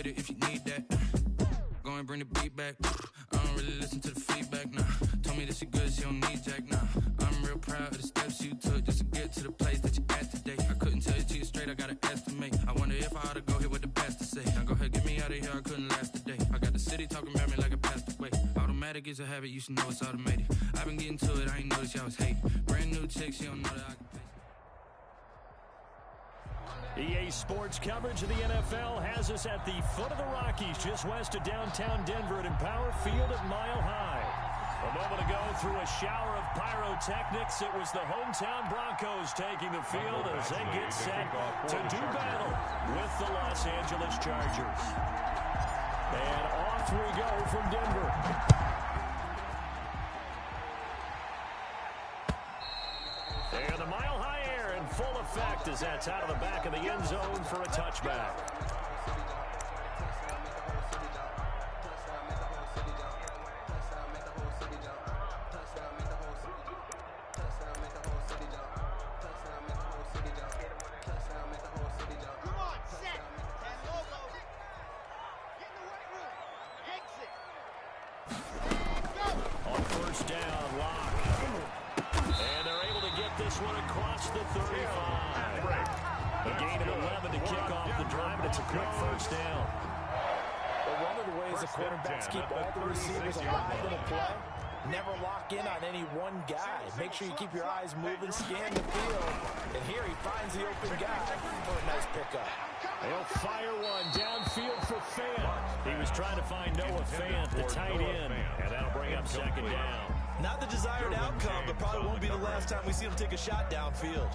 with it if you need that. Go and bring the beat back. I don't really listen to the feedback, nah. Told me that she good, she don't need Jack, nah. I'm real proud of the steps you took just to get to the place that you're at today. I couldn't tell you to you straight, I gotta estimate. I wonder if I ought to go here with the pastor say. Now go ahead, get me out of here, I couldn't last a day. I got the city talking about me like a passed away. Automatic is a habit, you should know it's automated. I've been getting to it, I ain't noticed y'all was hating. Brand new chick, she don't know that I can pay. EA Sports coverage of the NFL has us at the foot of the Rockies, just west of downtown Denver at Empower Field at Mile High. A moment ago, through a shower of pyrotechnics, it was the hometown Broncos taking the field as they get set to do battle with the Los Angeles Chargers. And off we go from Denver. And the Mile High air in full effect as that's out of the back of the end zone for a touchback. On first down, Lock. And they're able to get this one across the 35. A gain of 11 to kick off the drive, and it's a quick first down. Well, one of the ways the quarterbacks keep all the receivers alive in a play, never lock in on any one guy. Make sure you keep your eyes moving, scan the field. And here he finds the open guy for a nice pickup. They'll fire one downfield for Fant. He was trying to find Noah Fant, the tight end, and that'll bring up second down. Not the desired outcome, but probably won't be the last time we see him take a shot downfield.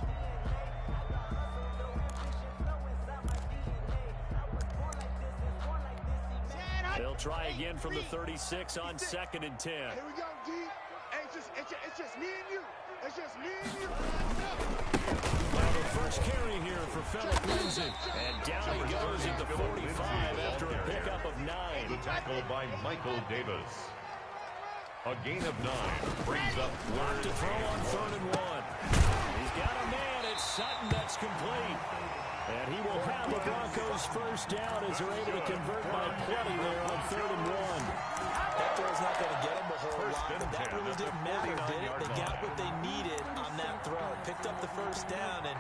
They'll try again from the 36 on 2nd and 10. Here we go, D. Hey, it's just me and you. It's just me and you. Now the first carry here for Phillip Lindsay. And down he goes at the 45 after a pickup of 9. The tackle by Michael Davis. A gain of 9 brings up Lock to throw on 3rd and 1. He's got a man. It's Sutton that's complete. And he will have the Broncos first down as they're able to convert by plenty there on 3rd and 1. That throw's not going to get him a whole lot, but that really didn't matter, did it? They got what they needed on that throw. Picked up the first down, and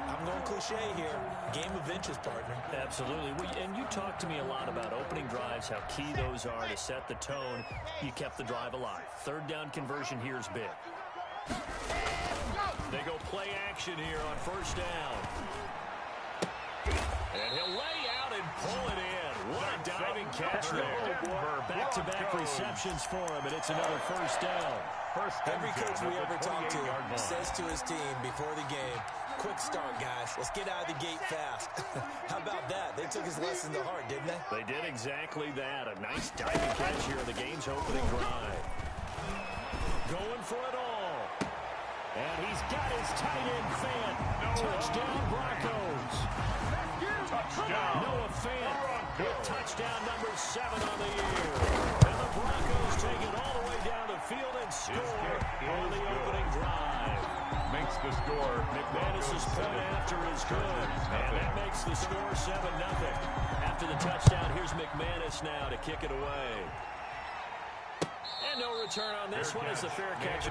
I'm going cliche here. Game of inches, partner. Absolutely. And you talked to me a lot about opening drives, how key those are to set the tone. You kept the drive alive. 3rd down conversion here is big. They go play action here on first down. And he'll lay out and pull it in. What a diving catch there. Back-to-back receptions for him, and it's another first down. Every coach we ever talk to says to his team before the game, quick start, guys. Let's get out of the gate fast. How about that? They took his lesson to heart, didn't they? They did exactly that. A nice diving catch here in the game's opening drive. Going for it all. And he's got his tight end Fant. Touchdown, Broncos. Noah Fant with touchdown number 7 on the year. And the Broncos take it all the way down the field and score on the opening drive. makes the score. McManus's point after is good. And that makes the score 7-0. After the touchdown, here's McManus now to kick it away. And no return on this one as the fair catch.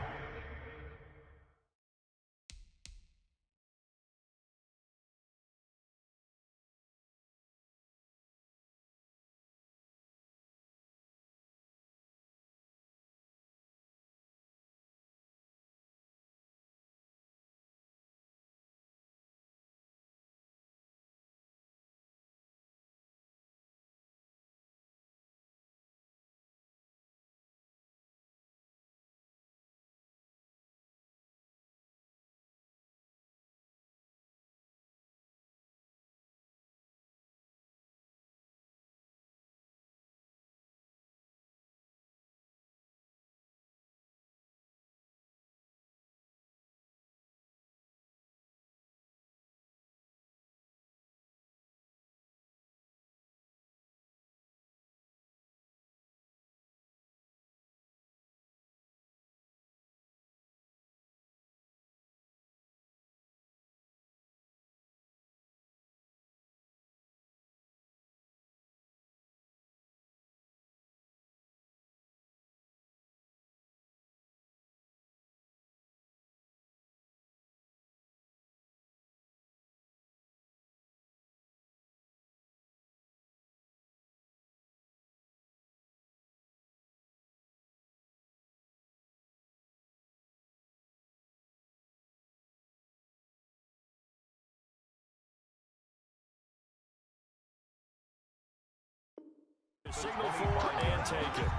Signal for and take it.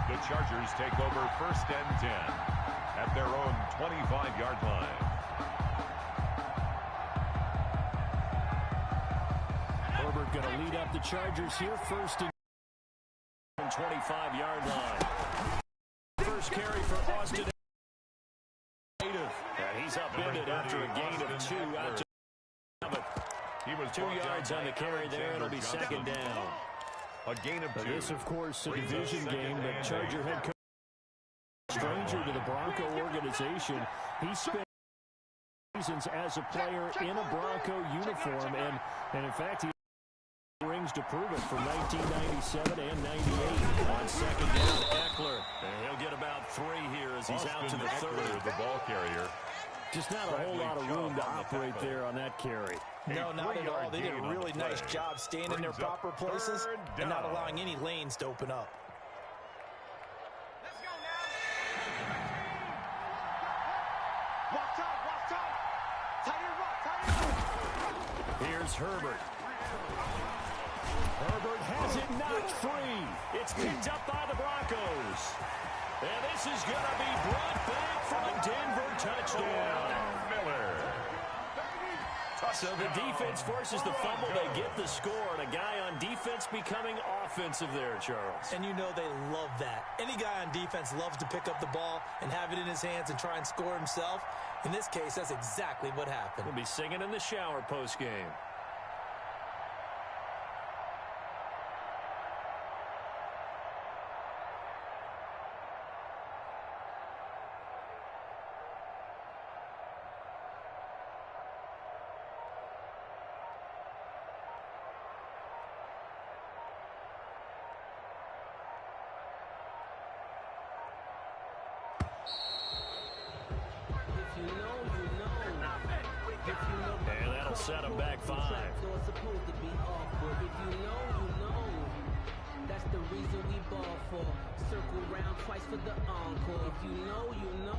The Chargers take over 1st and 10 at their own 25-yard line. Herbert going to lead up the Chargers here, 1st and 25-yard line. First carry for Austin. And he's upended after a gain of 2 out to he was 2 yards on the carry there. It'll be 2nd down. A gain of 2. This, of course, a division game. The Charger head coach, stranger to the Bronco organization. He spent seasons as a player in a Bronco uniform, and in fact, he rings to prove it from 1997 and 98. On 2nd down, Eckler. And he'll get about 3 here as he's out to the 3rd. The ball carrier. Just not a whole lot of room to operate there on that carry. No, not at all. They did a really nice job staying in their proper places and not allowing any lanes to open up. Let's go now. Walk tight. Tight end. Here's Herbert. Herbert has it knocked free. It's picked up by the Broncos. And this is going to be brought back for a Denver touchdown. Miller. So the defense forces the fumble. They get the score. And a guy on defense becoming offensive there, Charles. And you know they love that. Any guy on defense loves to pick up the ball and have it in his hands and try and score himself. In this case, that's exactly what happened. He'll be singing in the shower post-game. And that'll set him back 5. That's the reason we ball for. Circle round twice for the encore. If you know, you know.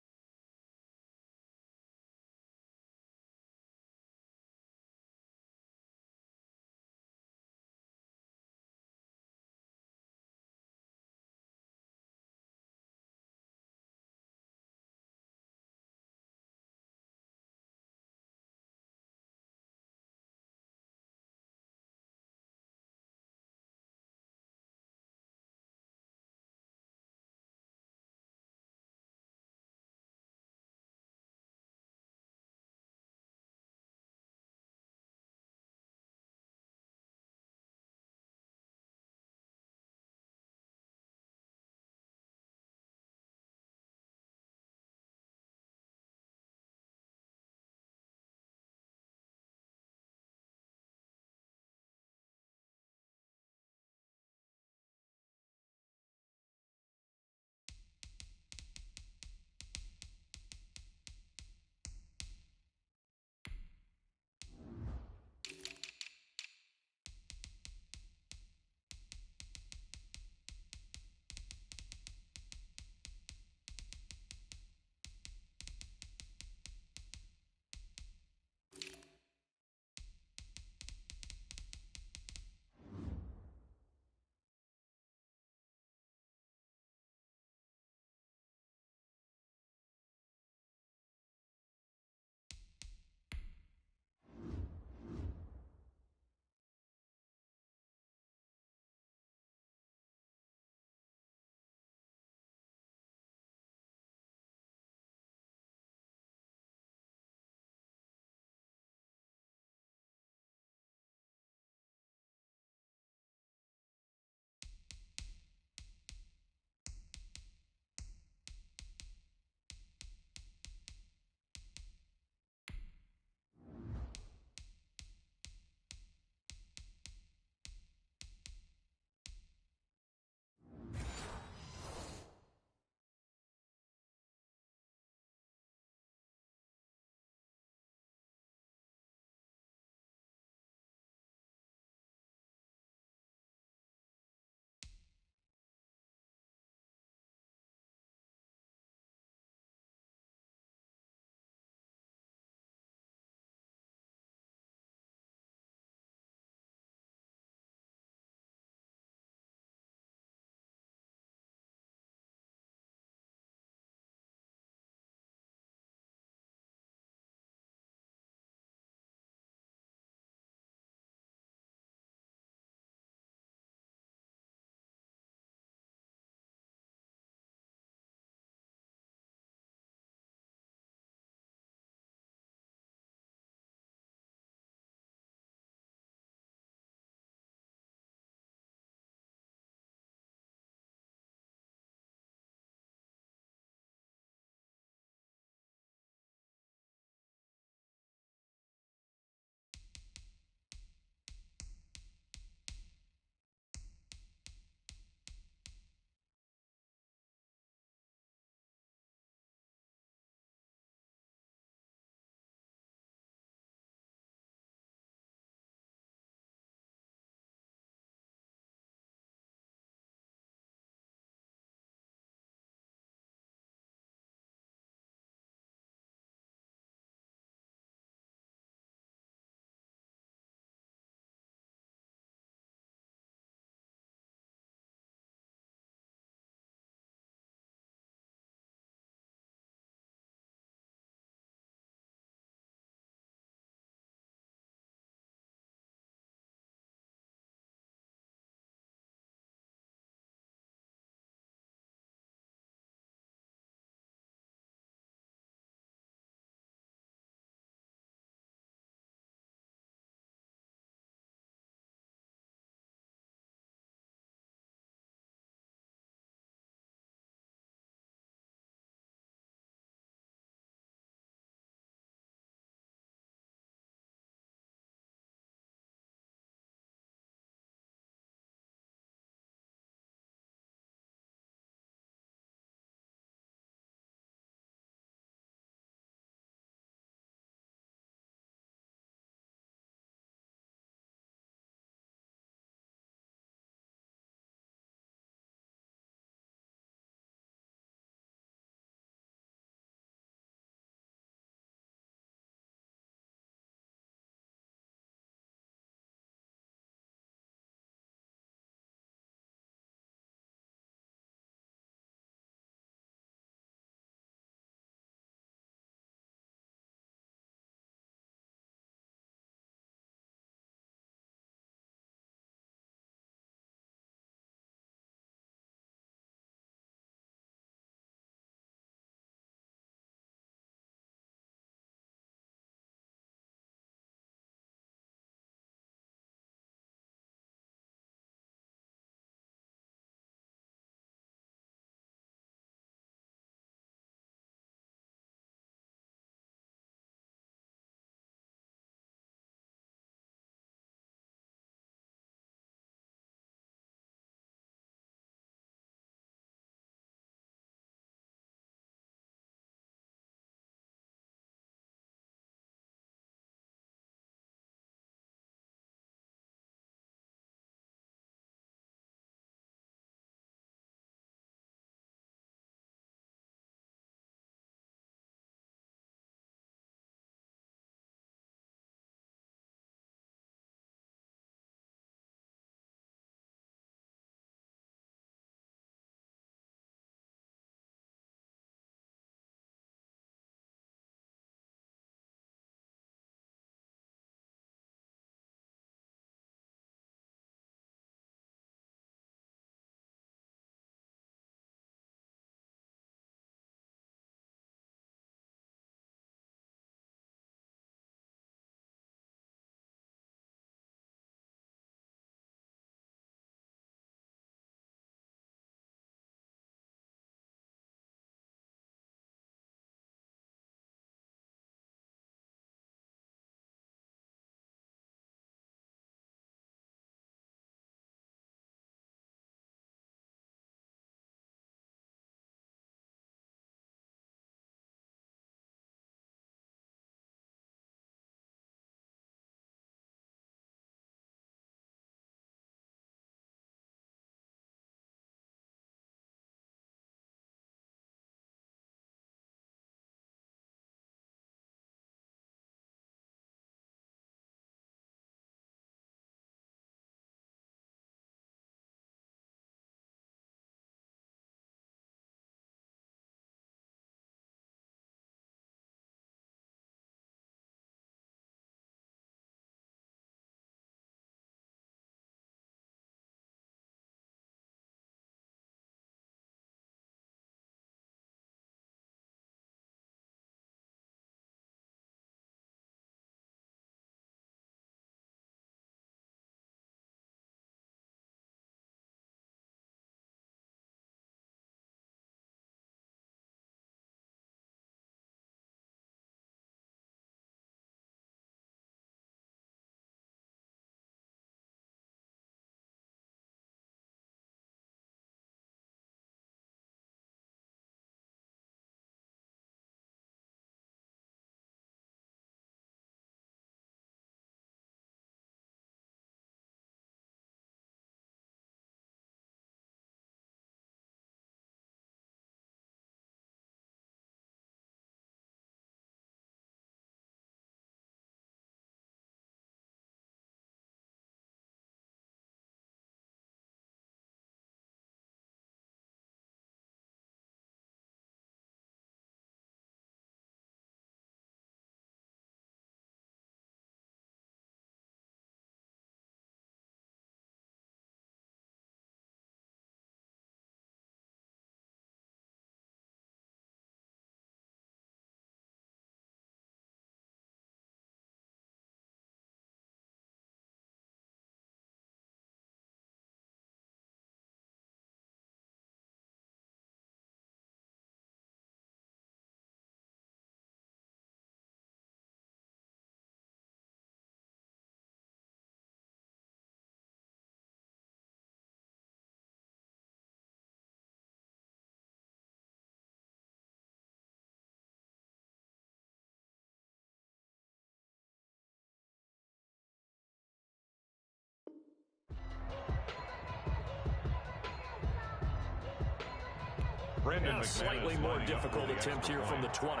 Now a slightly more difficult attempt here from the 20.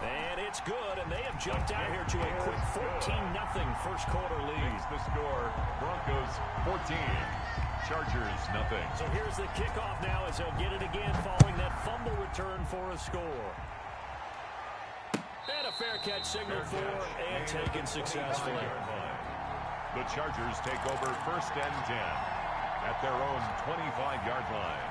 And it's good, and they have jumped out here to a quick 14-0 first quarter lead. The score, Broncos 14, Chargers nothing. So here's the kickoff now as they'll get it again following that fumble return for a score. And a fair catch signaled for and taken successfully. The Chargers take over 1st and 10 at their own 25-yard line.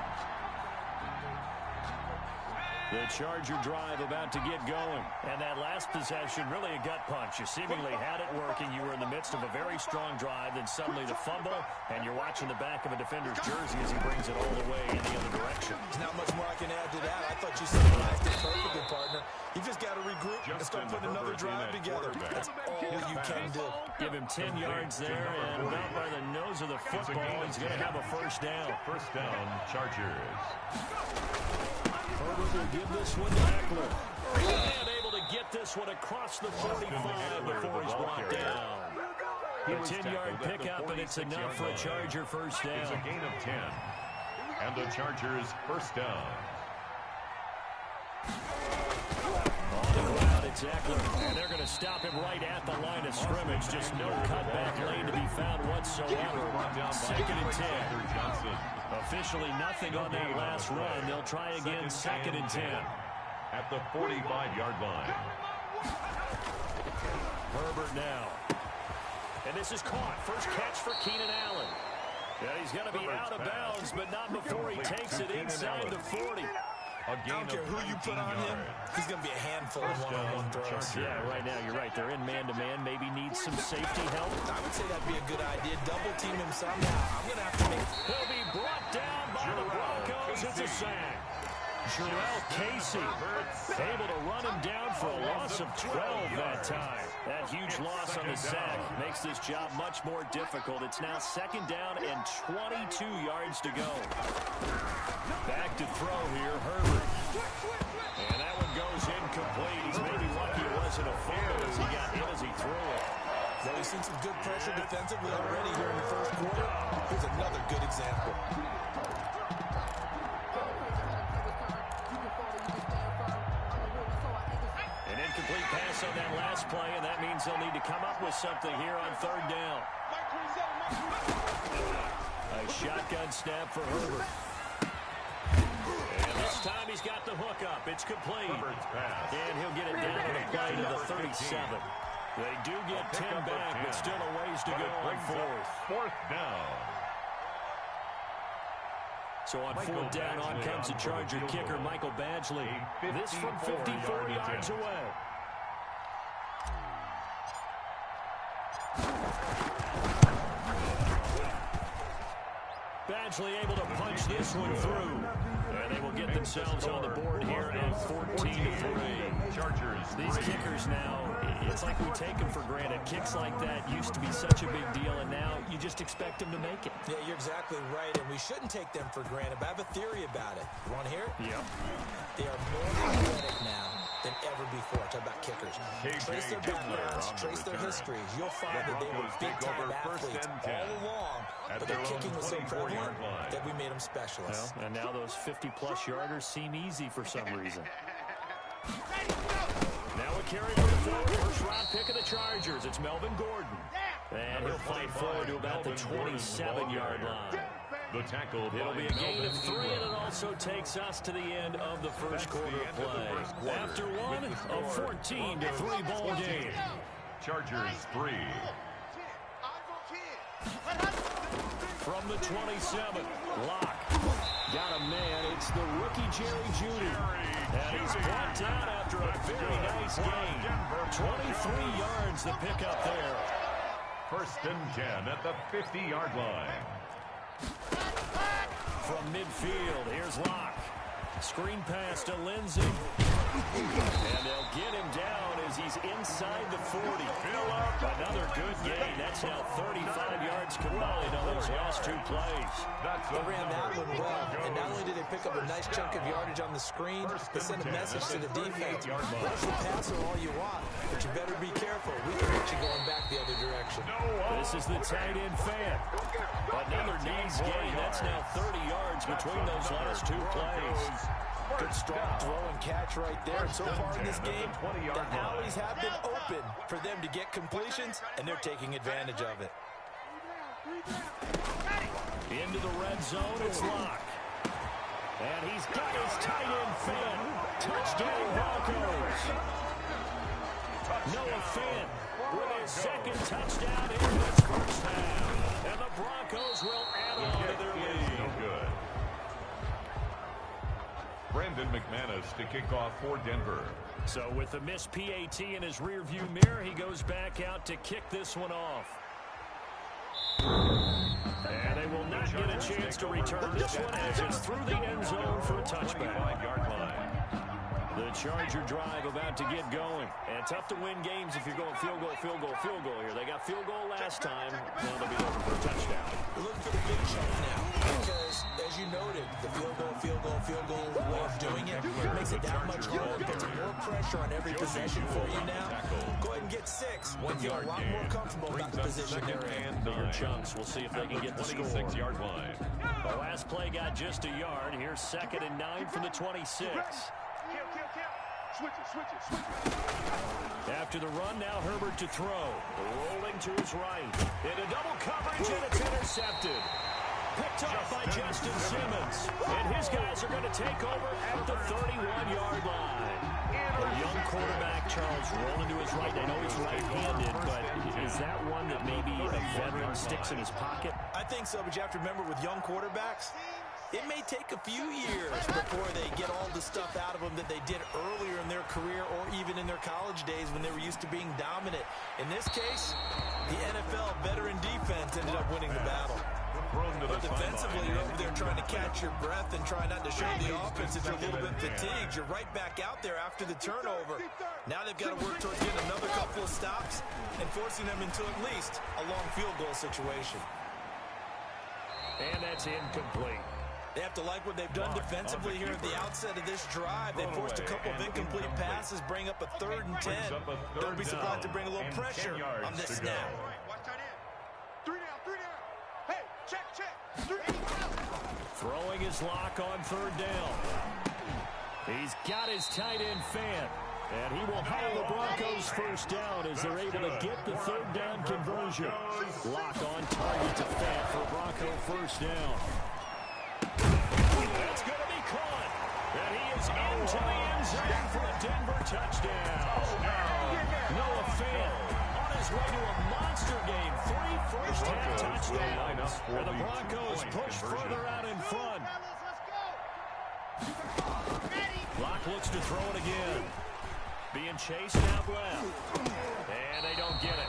The Charger drive about to get going. And that last possession, really a gut punch. You seemingly had it working. You were in the midst of a very strong drive. Then suddenly the fumble, and you're watching the back of a defender's jersey as he brings it all the way in the other direction. There's not much more I can add to that. I thought you summarized it perfectly, partner. You just got to regroup and start putting another drive together. That's all you can do. Give him 10 yards there, and about by the nose of the football, he's going to have a first down. First down, Chargers. Herbert will give this one to Eckler. And able to get this one across the 45 before he's brought down. A 10-yard pickup, and it's enough for a Charger first down. It's a gain of 10. And the Chargers first down. On the ground, it's Eckler. And they're going to stop him right at the line of scrimmage. Just no cutback lane to be found whatsoever. 2nd and 10. Officially nothing on that last run. They'll try again, 2nd and 10. At the 45-yard line. Herbert now. And this is caught. First catch for Keenan Allen. Yeah, he's going to be out of bounds, but not before he takes it inside the 40. I don't care who you put on him, he's going to be a handful of one-on-one throws. Yeah, right now, you're right. They're in man-to-man. Maybe needs some safety help. I would say that'd be a good idea. Double team him somehow. I'm going to have to make... He'll be brought down by the Broncos. It's a sack. Jarrell Casey able to run him down for a loss of 12 that time. That huge loss on the sack makes this job much more difficult. It's now 2nd down and 22 yards to go. Back to throw here, Herbert. And that one goes incomplete. He's maybe lucky it wasn't a fumble as he got hit as he threw it. Well, we've seen some good pressure defensively already here in the first quarter. Here's another good example. An incomplete pass on that last play, and that means they'll need to come up with something here on 3rd down. A shotgun snap for Herbert. And this time he's got the hook up. It's complete. And he'll get it down on the play to the 37. They do get 10 back, but still a ways to go on 4th. 4th down. So on 4th down, on comes the Charger kicker, Michael Badgley. This from 54 yards away. Badgley able to punch this one through. And they will get themselves on the board here at 14-3. Chargers. These kickers now, it's like we take them for granted. Kicks like that used to be such a big deal, and now you just expect them to make it. Yeah, you're exactly right, and we shouldn't take them for granted. But I have a theory about it. You want to hear it? Yep. They are more athletic now than ever before. Talk about kickers. Trace their backgrounds, trace their histories. You'll find that they were big-time athletes all along, but their kicking was so prevalent that we made them specialists. Well, and now those 50-plus yarders seem easy for some reason. Now a carry for the forward. First-round pick of the Chargers. It's Melvin Gordon. And he'll fight forward to about the 27-yard line. The tackle. It'll be a gain of 3, and it also takes us to the end of the first quarter play. After one, a 14-3 ball game. Chargers 3. From the 27, Locke. Got a man. It's the rookie Jerry Jeudy. And he's brought down after a very nice gain. 23 yards the pickup there. 1st and 10 at the 50-yard line. From midfield, here's Locke. Screen pass to Lindsey. And they'll get him down as he's inside the 40. Another good gain. That's now 35 yards combined on those those last 2 plays. They ran that one well, and not only did they pick up a nice chunk of yardage on the screen, they sent a message to the defense. Rush the passer all you want, but you better be careful. We can get you going back the other direction. This is the tight end fan. Another nice gain. That's now 30 yards between those last 2 plays. Good strong throw and catch right there. And so far in this game, the alleys have been open for them to get completions, and they're taking advantage of it. Into the red zone, it's Locke. And he's got his tight end fan. Touchdown Broncos. Noah Fant with his second touchdown in this first half. And the Broncos will add on to their lead. No good. Brandon McManus to kick off for Denver. So with the missed PAT in his rearview mirror, he goes back out to kick this one off. And they will not get a chance to return this one as it's through the end zone for a touchback. 25-yard line. The Charger drive about to get going. And tough to win games if you're going field goal, field goal, field goal here. They got field goal last time. Now they'll be looking for a touchdown. We're looking for the big chunk now because, as you noted, the field goal way of doing it makes it that much harder. Puts more pressure on every possession for you now. Go ahead and get 6. One feel a lot more comfortable about the position they're in. Bigger chunks. We'll see if they can get the score. 26-yard line. The last play got just a yard. Here's 2nd and 9 from the 26. Switch it. After the run, now Herbert to throw. Rolling to his right. Into double coverage, and it's intercepted. Picked off by Justin Simmons. And his guys are going to take over at the 31-yard line. The young quarterback, Charles, rolling to his right. I know he's right-handed, but is that one that maybe a veteran sticks in his pocket? I think so, but you have to remember with young quarterbacks, it may take a few years before they get all the stuff out of them that they did earlier in their career or even in their college days when they were used to being dominant. In this case, the NFL veteran defense ended up winning the battle. But defensively, you're over there trying to catch your breath and try not to show the offense if you're a little bit fatigued. You're right back out there after the turnover. Now they've got to work towards getting another couple of stops and forcing them into at least a long field goal situation. And that's incomplete. They have to like what they've done defensively here at the outset of this drive. They forced a couple of incomplete passes, bring up a 3rd and 10. Don't be surprised to bring a little pressure on this snap. Watch tight end. 3 down. Hey, check. 3 Throwing his lock on 3rd down. He's got his tight end fan. And he will haul the Broncos first down as they're able to get the 3rd down conversion. Lock on target to Fant for a Bronco first down. That's going to be caught. And he is into the end zone for a Denver touchdown. Noah Fant on his way to a monster game. 3 first-half touchdowns. And the Broncos push further out in front. Locke looks to throw it again. Being chased out left. And they don't get it.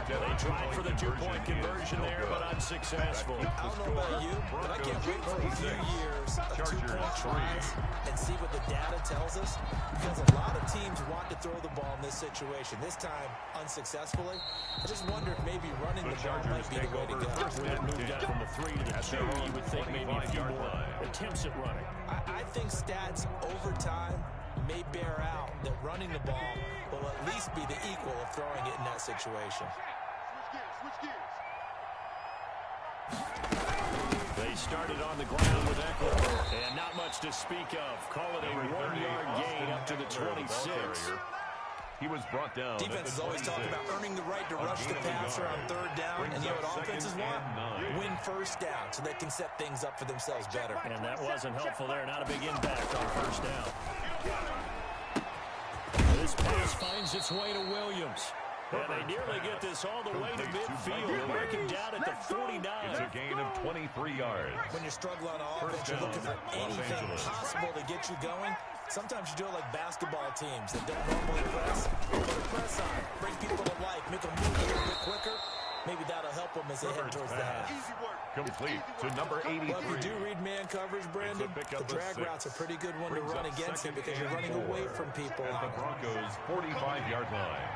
They tried for the 2-point conversion there, but unsuccessful. I don't know about you, but I can't wait for a few years of 2-point tries and see what the data tells us, because a lot of teams want to throw the ball in this situation. This time, unsuccessfully. I just wonder if maybe running the ball might be the way to go. Moved out from the 3 to the 2. You would think maybe a few more attempts at running. I think stats over time may bear out that running the ball will at least be the equal of throwing it in that situation. Switch gears. They started on the ground with Eckler, and not much to speak of. Call it a 1-yard gain up to the 26. He was brought down. Defenses always talk about earning the right to rush the passer on 3rd down, and you know what offenses want? Win first down so they can set things up for themselves better. And that wasn't helpful there. Not a big impact on first down. This pass finds its way to Williams. And they nearly get this all the way to midfield. They're working down at the 49. It's a gain of 23 yards. When you're struggling on offense, you're looking for anything possible to get you going. Sometimes you do it like basketball teams that don't normally press. Put a press on, bring people to life, make them move a little bit quicker. Maybe that'll help them as they head towards the half. Complete to number 83. Well, if you do read man coverage, Brandon, the drag route's a pretty good one to run against him because you're running away from people. At the Broncos' 45-yard line.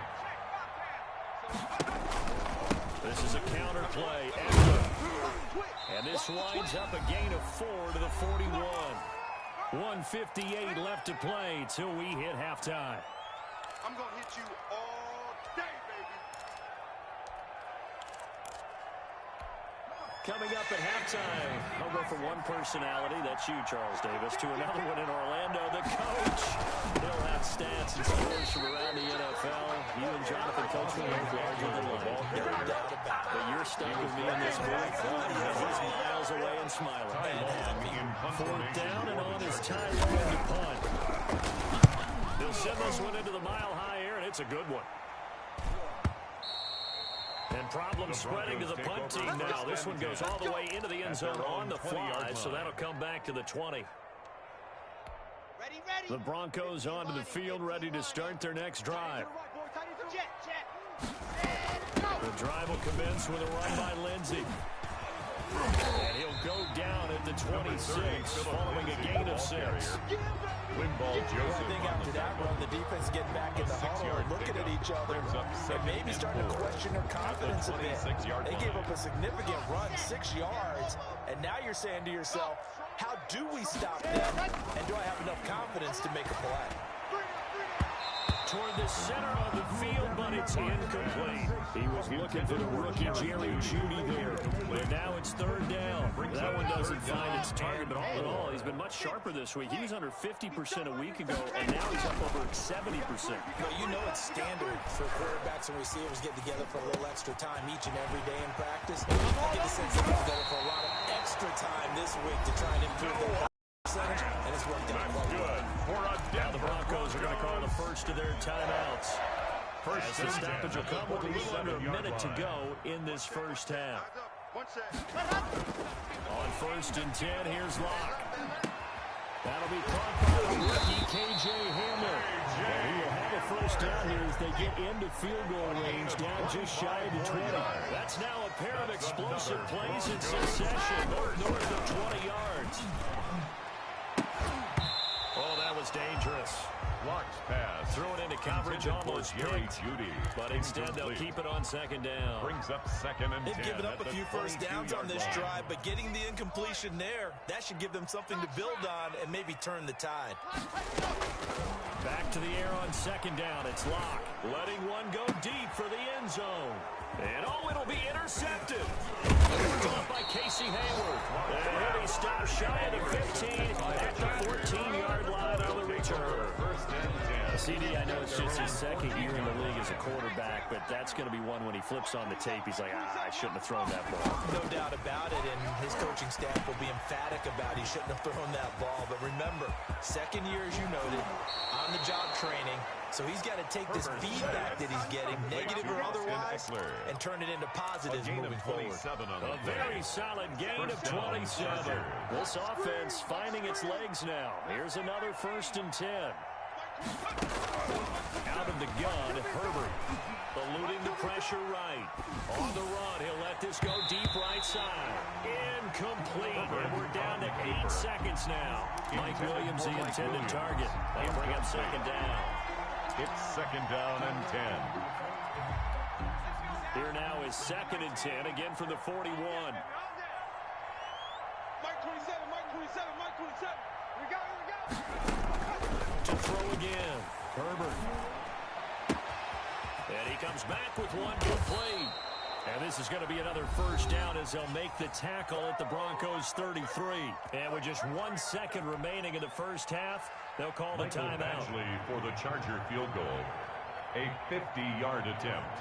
This is a counter play. Eckler this winds up a gain of 4 to the 41. 1:58 left to play till we hit halftime. I'm going to hit you all day, baby. Coming up at halftime, I'll go from one personality, that's you, Charles Davis, to another one in Orlando, the coach. He'll have stats and scores from around the NFL. You and Jonathan Coachman are larger than life. But you're stuck with me in this booth. He's miles away and smiling. Fourth down and on his time to punt. He'll send this one into the mile-high air, and it's a good one. And problems spreading to the punt team now. This one goes all the way into the end zone on the fly, so that'll come back to the 20. The Broncos onto the field, ready to start their next drive. The drive will commence with a run by Lindsey. And he'll go down at the 26, following a gain of 6. I think after that run, the defense getting back in the huddle and looking at each other and maybe starting to question their confidence a bit. They gave up a significant run, 6 yards, and now you're saying to yourself, how do we stop them, and do I have enough confidence to make a play? Toward the center of the field, but it's incomplete. He was looking for the rookie Jerry Jeudy there. But now it's third down. That one doesn't find its target, but all in all, he's been much sharper this week. He was under 50% a week ago, and now he's up over 70%. Well, you know it's standard for quarterbacks and receivers getting together for a little extra time each and every day in practice. I get the sense they're together for a lot of extra time this week to try and improve their percentage, and it's worked out quite good. Now the Broncos are going to call the first of their timeouts. As the stoppage will come with a little under a minute to go in this first half. On 1st and 10, here's Locke. That'll be caught by the rookie K.J. Hamler. And he will have a first down here as they get into field goal range, down just shy of the 20. That's now a pair of explosive plays in succession, both north of 20 yards. Oh, that was dangerous. Locke's pass. Threw it into coverage, almost picked. But instead, they'll keep it on 2nd down. Brings up 2nd and 10. They've given up a few first downs on this drive, but getting the incompletion there, that should give them something to build on and maybe turn the tide. Back to the air on 2nd down. It's Locke. Letting one go deep for the end zone. And oh, it'll be intercepted. Caught by Casey Hayward. And he'll be stopped shy of the 15 at the 14-yard line on the return. CD, I know it's just his 2nd year in the league as a quarterback, but that's going to be one when he flips on the tape. He's like, I shouldn't have thrown that ball. No doubt about it, and his coaching staff will be emphatic about he shouldn't have thrown that ball. But remember, 2nd year, as you noted, on-the-job training. So he's got to take this feedback that he's getting, negative or otherwise, and turn it into positives moving forward. A very solid gain of 27. This offense finding its legs now. Here's another 1st and 10. Out of the gun, Herbert. Eluding the pressure right. On the run, he'll let this go deep right side. Incomplete. And we're down to 8 seconds now. Mike Williams, the intended target. They bring up 2nd down. It's 2nd down and 10. Here now is 2nd and 10, again from the 41. Mike 27, Mike 27, Mike 27. We go. To throw again. Herbert. And he comes back with one complete. And this is going to be another first down as they'll make the tackle at the Broncos 33. And with just 1 second remaining in the first half, they'll call the timeout. For the Charger field goal. A 50-yard attempt.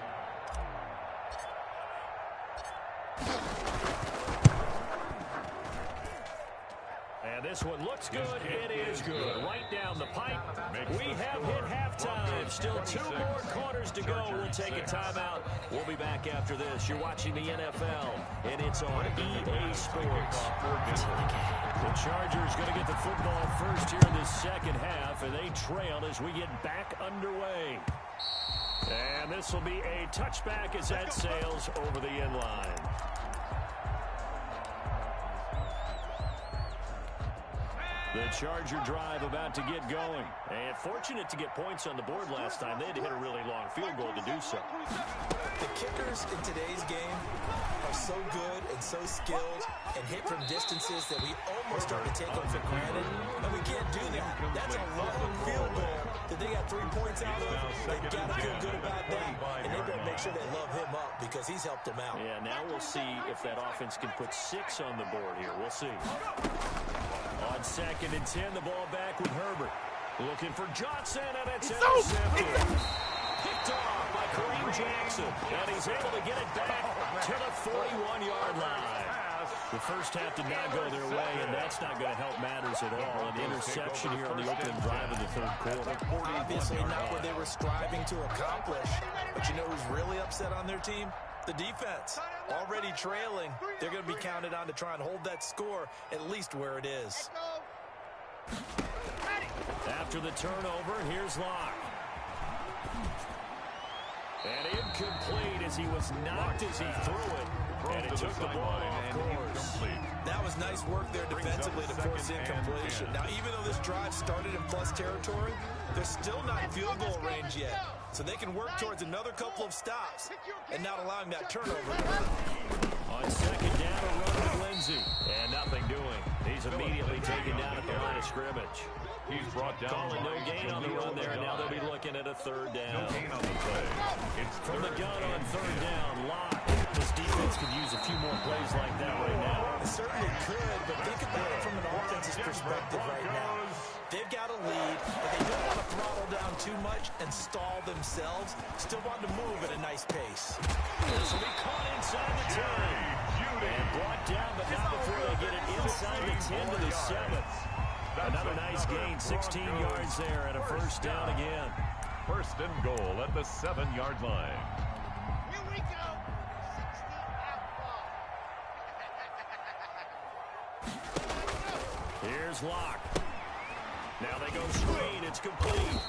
And this one looks good. It is good. Right down the pipe. We have hit halftime. Still 2 more quarters to go. We'll take a timeout. We'll be back after this. You're watching the NFL, and it's on EA Sports. The Chargers going to get the football first here in the 2nd half, and they trail as we get back underway. And this will be a touchback as that sails over the end line. The Charger drive about to get going. And fortunate to get points on the board last time. They had to hit a really long field goal to do so. The kickers in today's game are so good and so skilled and hit from distances that we almost start to take them for granted. And we can't do that. That's a long field goal that they got 3 points out of. They got to feel good about that. And they better make sure they love him up because he's helped them out. Yeah, now we'll see if that offense can put 6 on the board here. We'll see. On 2nd and 10, the ball back with Herbert. Looking for Johnson, and it's intercepted. Picked off by Kareem Jackson. And he's able to get it back to the 41-yard line. The first half did not go their way, and that's not going to help matters at all. An interception here on the opening drive of the third quarter. Obviously not what they were striving to accomplish. But you know who's really upset on their team? The defense. Already trailing. They're going to be counted on to try and hold that score at least where it is. After the turnover, here's Locke. And incomplete as he was knocked as he threw it. And it took the ball off course. That was nice work there defensively to force incompletion. Now, even though this drive started in plus territory, they're still not in field goal range yet. So they can work towards another couple of stops and not allowing that turnover to hurt. On 2nd down, a run with Lindsey. And nothing doing. He's immediately taken down at the line of scrimmage. He's brought down. Calling no gain on the run there, and now they'll be looking at a 3rd down. No gain on the play. It's from the gun on 3rd down, Locke. This defense could use a few more plays like that right now. It certainly could, but think about it from an offense's perspective right now. They've got a lead, but they don't want to throttle down too much and stall themselves. Still want to move at a nice pace. This will be caught inside the 10. And brought down, but not before they get it inside the 10 to the 7. Another nice gain, 16 yards there, and a 1st down again. 1st and goal at the 7-yard line. Here we go. 60 Here's Locke. Now they go screen. It's complete.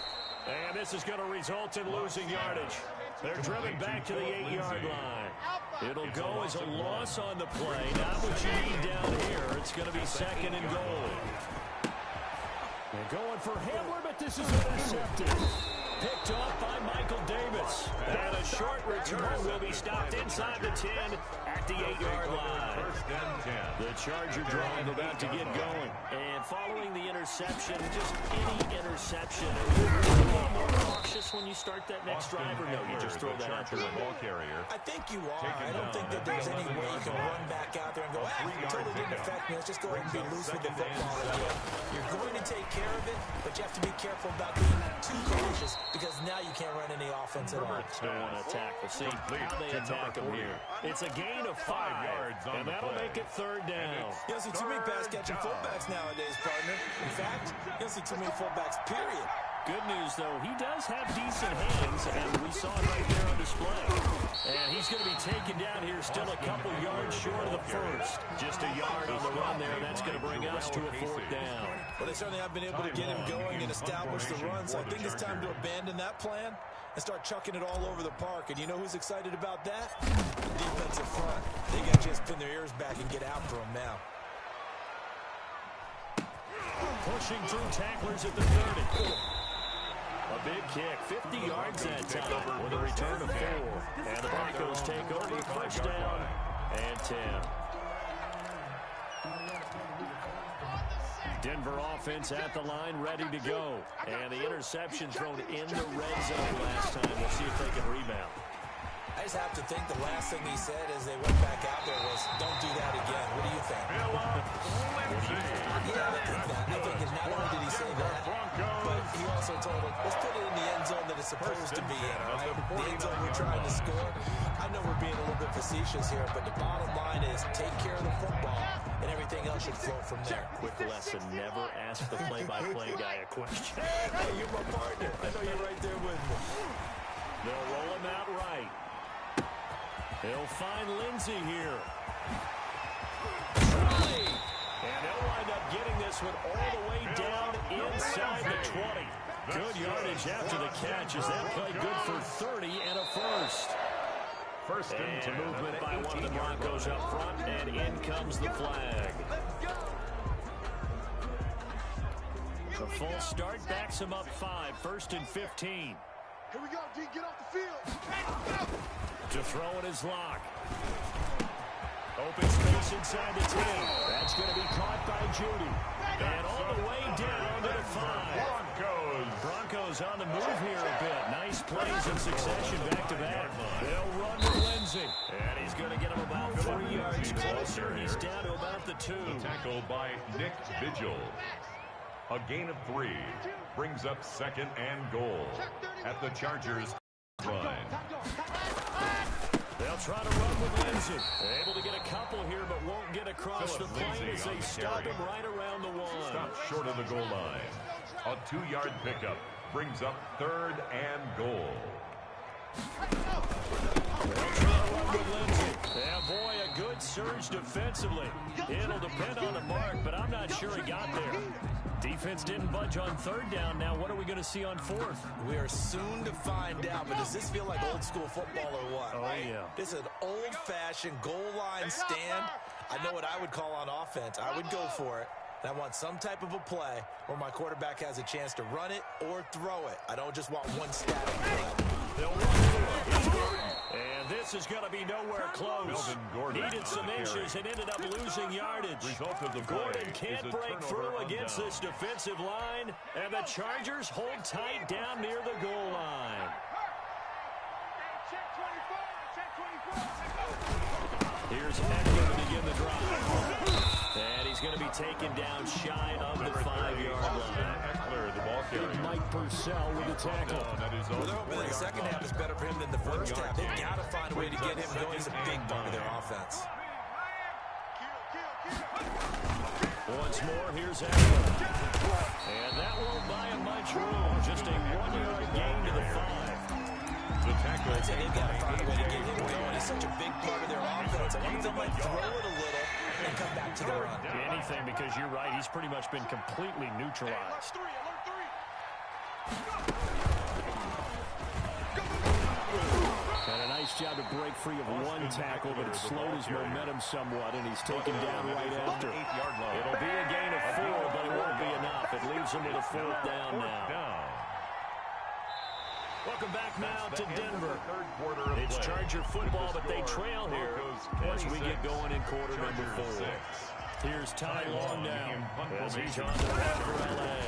And this is going to result in losing yardage. They're driven back to the 8-yard line. It'll go as a loss on the play. Not what you need down here. It's going to be 2nd and goal. They're going for Hamler, but this is intercepted. Picked off by Michael Davis. And a short return will be stopped inside the 10 at the 8-yard line. 1st and 10. The Charger drive about to get going. And following the interception, just any interception. Are you a little more cautious when you start that next drive, or no, you just throw that out the ball carrier. I think you are. I don't think that there's any way you can run back out there and go, it totally didn't affect me. Let's just go ahead and be loose with the football again. You're going to take care of it, but you have to be careful about being too cautious because now you can't run any offense at all. Don't want to attack. We'll see how they attack them here. It's a gain of 5 yards, and that'll make it 3rd down. You don't see too many pass-catching fullbacks nowadays, partner. In fact, you don't see too many fullbacks, period. Good news, though, he does have decent hands, and we saw it right there on display. And he's going to be taken down here still a couple yards short of the 1st. Just a yard on the run there, and that's going to bring us to a 4th down. Well, they certainly have been able to get him going and establish the run, so I think it's time to abandon that plan and start chucking it all over the park. And you know who's excited about that? The defensive front. They got to just pin their ears back and get after him now. Pushing through tacklers at the 30. A big kick, 50 yards that time with a return of 4. And the Broncos take over, 1st down and 10. Denver offense at the line, ready to go. And the interception thrown in the red zone last time. We'll see if they can rebound. I just have to think the last thing he said as they went back out there was, don't do that again. What do you think? Yeah, I think that. I think that not only did he say that, but he also told him, let's put it in the end zone that it's supposed to be in, all right? The end zone we're trying to score. I know we're being a little bit facetious here, but the bottom line is take care of the football, and everything else should flow from there. Quick lesson, never ask the play-by-play guy a question. Hey, you're my partner. I know you're right there with me. They'll roll him out right. They'll find Lindsey here. And they'll wind up getting this one all the way down inside the 20. Good yardage after the catch as that play good for 30 and a 1st. 1st and 10. Movement by one of the Broncos up front, and in comes the flag. The full start backs him up 5, 1st and 15. Here we go, D. Get off the field. To throw it is Locke. Open space inside the 10. That's going to be caught by Judy. And all the way down to the 5. Broncos on the move here a bit. Nice plays in succession back-to-back. They'll run to Lindsay. And he's going to get him about 3 yards closer. He's down to about the 2. The tackle by Nick Vigil. A gain of 3 brings up 2nd and goal at the Chargers line. They'll try to run with Lindsay. Able to get a couple here, but won't get across the plane as they stop him right around the 1. Stop short of the goal line. A 2-yard pickup brings up 3rd and goal. They'll try to run with Lindsay. Yeah, boy, a good surge defensively. It'll depend on the mark, but I'm not sure he got there. Defense didn't budge on 3rd down. Now what are we going to see on 4th? We are soon to find out, but does this feel like old school football or what? Oh, yeah. This is an old-fashioned goal line stand. I know what I would call on offense. I would go for it. And I want some type of a play where my quarterback has a chance to run it or throw it. I don't just want one static play. They'll run through it. And this is going to be nowhere close. Needed some inches and ended up losing yardage. Result of the Gordon can't break through against this defensive line. And the Chargers hold tight down near the goal line. Here's Eckler to begin the drive. And he's going to be taken down shy of the 5-yard line. Eckler, the ball carrier. Mike Purcell with the tackle. Well, they're hoping the second half is better for him than the first half. They've got to find a way to get him going. He's a big part of their offense. Once more, here's Eckler. And that won't buy him much room. Just a 1-yard gain to the 5. The tackle. I'd say they've got to find a way to get him going. He's such a big part of their offense. I wonder if they might throw it a little and come back to the run. Anything, because you're right. He's pretty much been completely neutralized. And a nice job to break free of one tackle, but it slowed his momentum somewhat, and he's taken down right after. It'll be a gain of 4, but it won't be enough. It leaves him with a 4th down now. Welcome back now to Denver. It's Charger football, but they trail here as we get going in quarter number 4. Here's Ty Long now as he's on the run for L.A.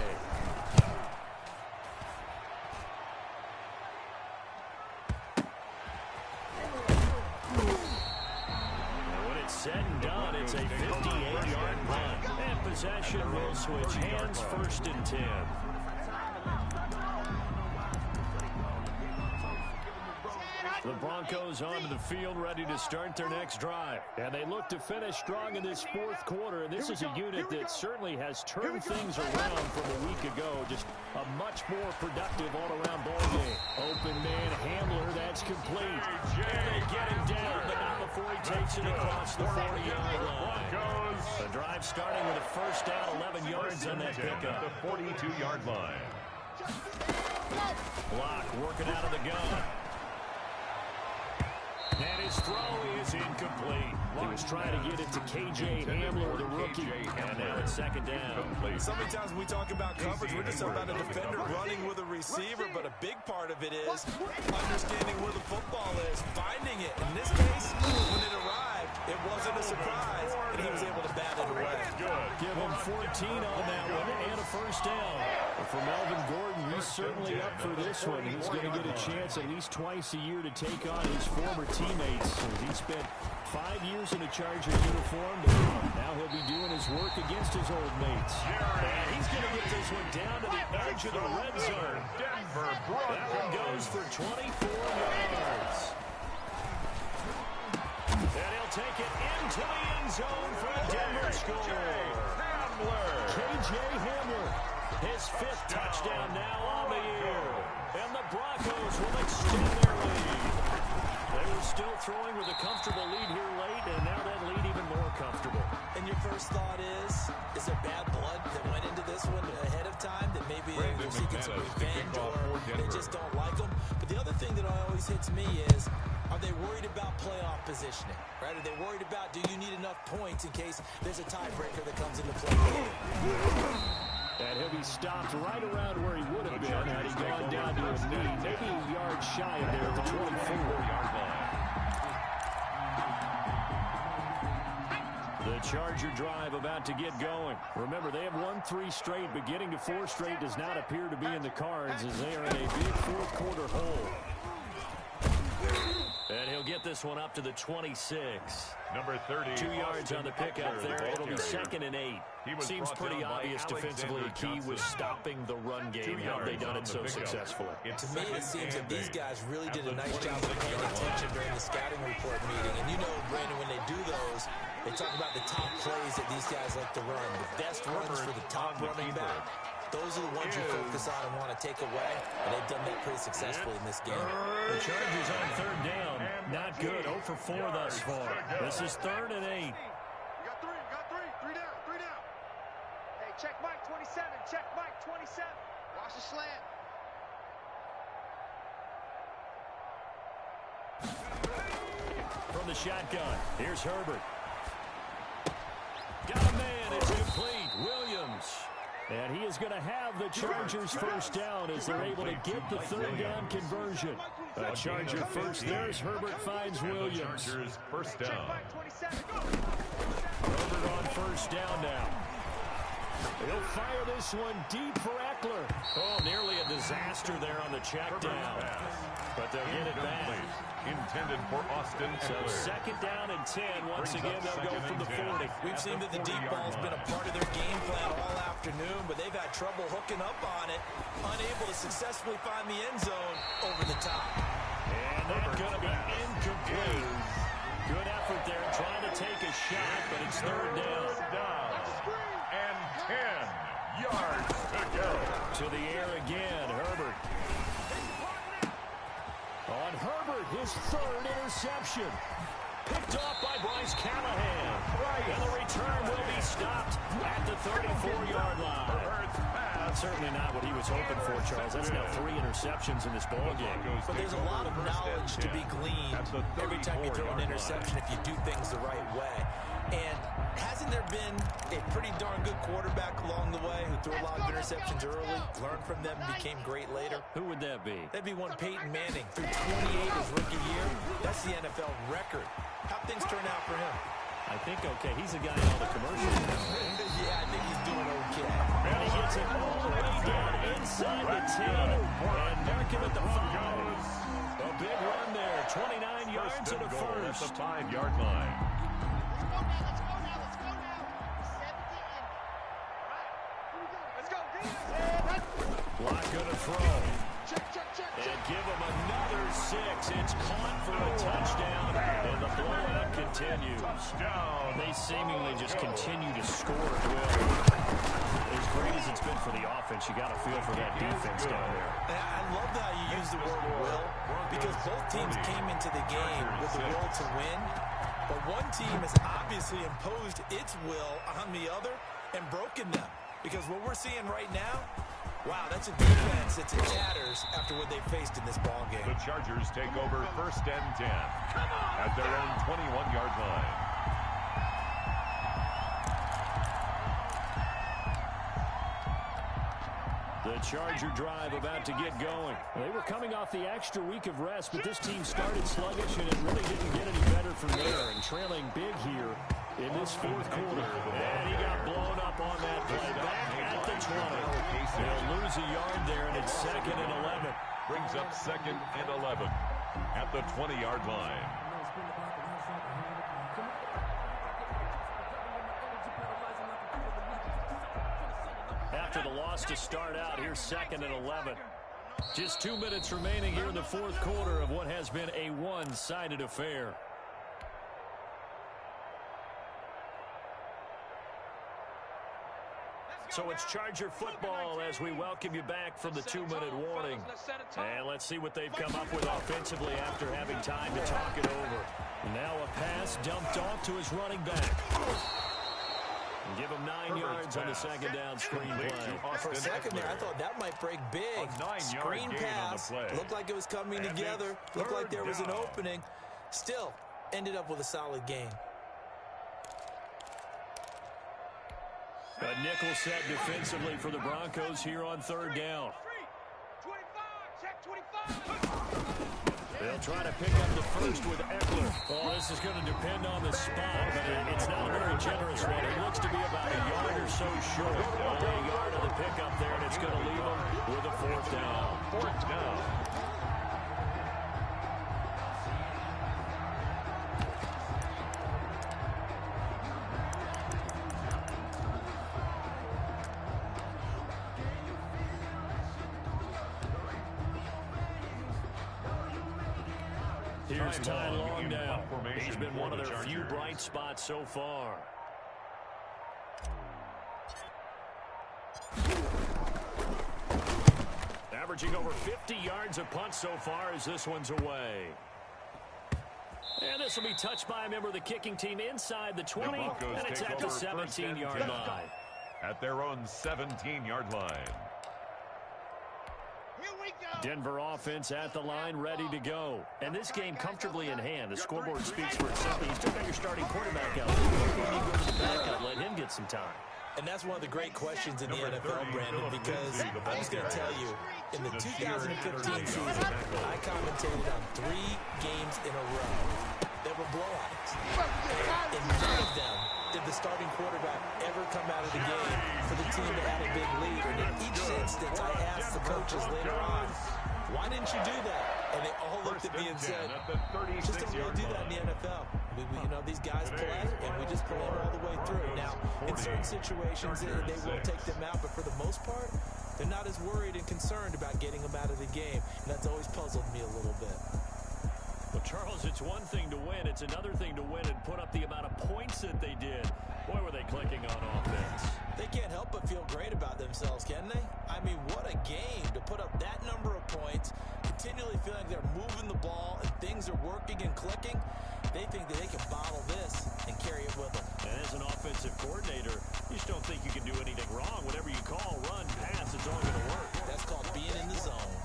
When it's said and done, it's a 58-yard punt. And possession will switch hands, 1st and 10. The Broncos onto the field, ready to start their next drive. And they look to finish strong in this 4th quarter. And this is a unit that certainly has turned things around from a week ago. Just a much more productive all-around ball game. Open man Hamler, that's complete. And they get him down, but not before he takes it across the 40-yard line. The drive starting with a 1st down, 11 yards on that pickup. The 42-yard line. Block working out of the gun. And his throw is incomplete. He was trying to get it to K.J. Hamler, the rookie. And now it's 2nd down. So many times when we talk about coverage, we're just about a defender running with a receiver, but a big part of it is understanding where the football is, finding it. In this case, when it arrived, it wasn't a surprise, and he was able to bat it away. Give him 14 on that one and a 1st down. But for Melvin Gordon, he's certainly up for this one. He's going to get a chance at least twice a year to take on his former teammates. He spent 5 years in a Charger uniform, but now he'll be doing his work against his old mates. And he's going to get this one down to the edge of the red zone. That one goes for 24 yards. And he'll take it into the end zone for a Denver score. K.J. Hamler, his 5th touchdown now on the year. And the Broncos will extend their lead. They were still throwing with a comfortable lead here late, and now that lead even more comfortable. And your first thought is there bad blood that went into this one ahead of time that maybe they're seeking some revenge or they just don't like them? But the other thing that always hits me is, are they worried about playoff positioning, right? Are they worried about, do you need enough points in case there's a tiebreaker that comes into play? And he'll be stopped right around where he would have been had he gone down to his knee, maybe a yard shy of there at the 24-yard line. The Charger drive about to get going. Remember, they have won 3 straight, but getting to 4 straight does not appear to be in the cards as they are in a big fourth-quarter hole. And he'll get this one up to the 26. Number 30. 2 yards on the pickup there. It'll be 2nd and 8. Seems pretty obvious defensively. The key was stopping the run game. How have they done it so successfully? To me, it seems that these guys really did a nice job of paying attention during the scouting report meeting. And you know, Brandon, when they do those, they talk about the top plays that these guys like to run. The best runs for the top running back. Those are the ones you focus on and want to take away, and they've done that pretty successfully in this game. The Chargers on 3rd down. Not good. 0 for 4 thus far. This is 3rd and 8. You got 3. 3 down. Hey, check Mike 27. Check Mike 27. Watch the slant. From the shotgun, here's Herbert. Got a man. It's complete. Williams. And he is going to have the Chargers first down as they're able to get the 3rd down conversion. A Charger first. There's Herbert finds Williams. Chargers first down. Herbert on first down now. He'll fire this one deep for Eckler. Oh, nearly a disaster there on the check down. But they'll get it back. Intended for Austin Eckler. So 2nd down and 10. Once again, they'll go from the 40. We've seen that the deep ball's been a part of their game plan all afternoon, but they've had trouble hooking up on it, unable to successfully find the end zone over the top. And that's going to be incomplete. Good effort there, trying to take a shot, but it's 3rd down. And 10 yards to go. To the air again, Herbert. On Herbert, his 3rd interception. Picked off by Bryce Callahan. And the return will be stopped at the 34-yard line. Certainly not what he was hoping for, Charles. That's now 3 interceptions in this ballgame. But there's a lot of knowledge to be gleaned every time you throw an interception if you do things the right way. And hasn't there been a pretty darn good quarterback along the way who threw a lot of interceptions early, learned from them, and became great later? Who would that be? That'd be one Peyton Manning. Threw 28 his rookie year. That's the NFL record. How'd things turn out for him? I think okay. He's a guy in all the commercials now. Yeah, I think he's doing okay. And he gets it all the way down inside the 10. And mark him at the 5. A big run there. 29 yards to the first. At the 5-yard line. Block gonna throw. And give him another 6. It's caught for a touchdown. And the blowout continues. They seemingly just continue to score at will. As great as it's been for the offense, you got to feel for that defense down there. I love how you use the word will, because both teams came into the game with the will to win. But one team has obviously imposed its will on the other and broken them. Because what we're seeing right now, wow, that's a defense that's in tatters after what they faced in this ballgame. The Chargers take over 1st and 10 at their own 21-yard line. The Charger drive about to get going. They were coming off the extra week of rest, but this team started sluggish, and it really didn't get any better from there. And trailing big here in this 4th quarter. And he got blown up on that play. Back at the 20. They'll lose a yard there, and it's 2nd and 11. Brings up 2nd and 11 at the 20-yard line. After the loss to start out, here's 2nd and 11. Just 2 minutes remaining here in the 4th quarter of what has been a one-sided affair. So it's Charger football as we welcome you back from the 2-minute warning. And let's see what they've come up with offensively after having time to talk it over. Now a pass dumped off to his running back. Give him 9 yards on the 2nd down screen play. For a second there, I thought that might break big. Screen pass. Looked like it was coming together. Looked like there was an opening. Still, ended up with a solid gain. A A nickel set defensively for the Broncos here on third down. 25, check 25. They'll try to pick up the first with Eckler. Oh, this is going to depend on the spot, but it's not a very generous one. It looks to be about a yard or so short. Only a yard of the pickup there, and it's going to leave them with a fourth down. Fourth down. Here's Ty Long now. He's been one of their few bright spots so far. Averaging over 50 yards a punt so far as this one's away. And this will be touched by a member of the kicking team inside the 20, and it's at the 17-yard line. At their own 17-yard line. Denver offense at the line, ready to go. And this game comfortably in hand. The scoreboard speaks for itself. You still got your starting quarterback out there. You go to the backup, let him get some time. And that's one of the great questions in the NFL, Brandon, because I'm just going to tell you, in the 2015 season, I commentated on 3 games in a row that were blowouts. And in none of them did the starting quarterback ever come out of the game for the team that had a big lead. And in each instance, I asked the coaches later on, why didn't you do that? And they all looked at me and said, just don't really do that in the NFL. You know, these guys play, and we just play them all the way through. Now, in certain situations, they will take them out, but for the most part, they're not as worried and concerned about getting them out of the game. And that's always puzzled me a little bit. Well, Charles, it's one thing to win. It's another thing to win and put up the amount of points that they did. Boy, were they clicking on offense. They can't help but feel great about themselves, can they? I mean, what a game to put up that number of points, continually feeling like they're moving the ball and things are working and clicking. They think that they can bottle this and carry it with them. And as an offensive coordinator, you just don't think you can do anything wrong. Whatever you call, run, pass, it's all going to work. That's called being in the zone.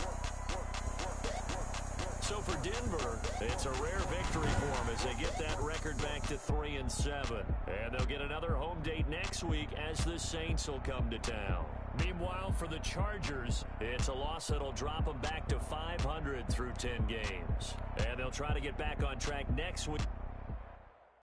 So for Denver, it's a rare victory for them as they get that record back to 3-7. And they'll get another home date next week as the Saints will come to town. Meanwhile, for the Chargers, it's a loss that'll drop them back to 500 through 10 games. And they'll try to get back on track next week.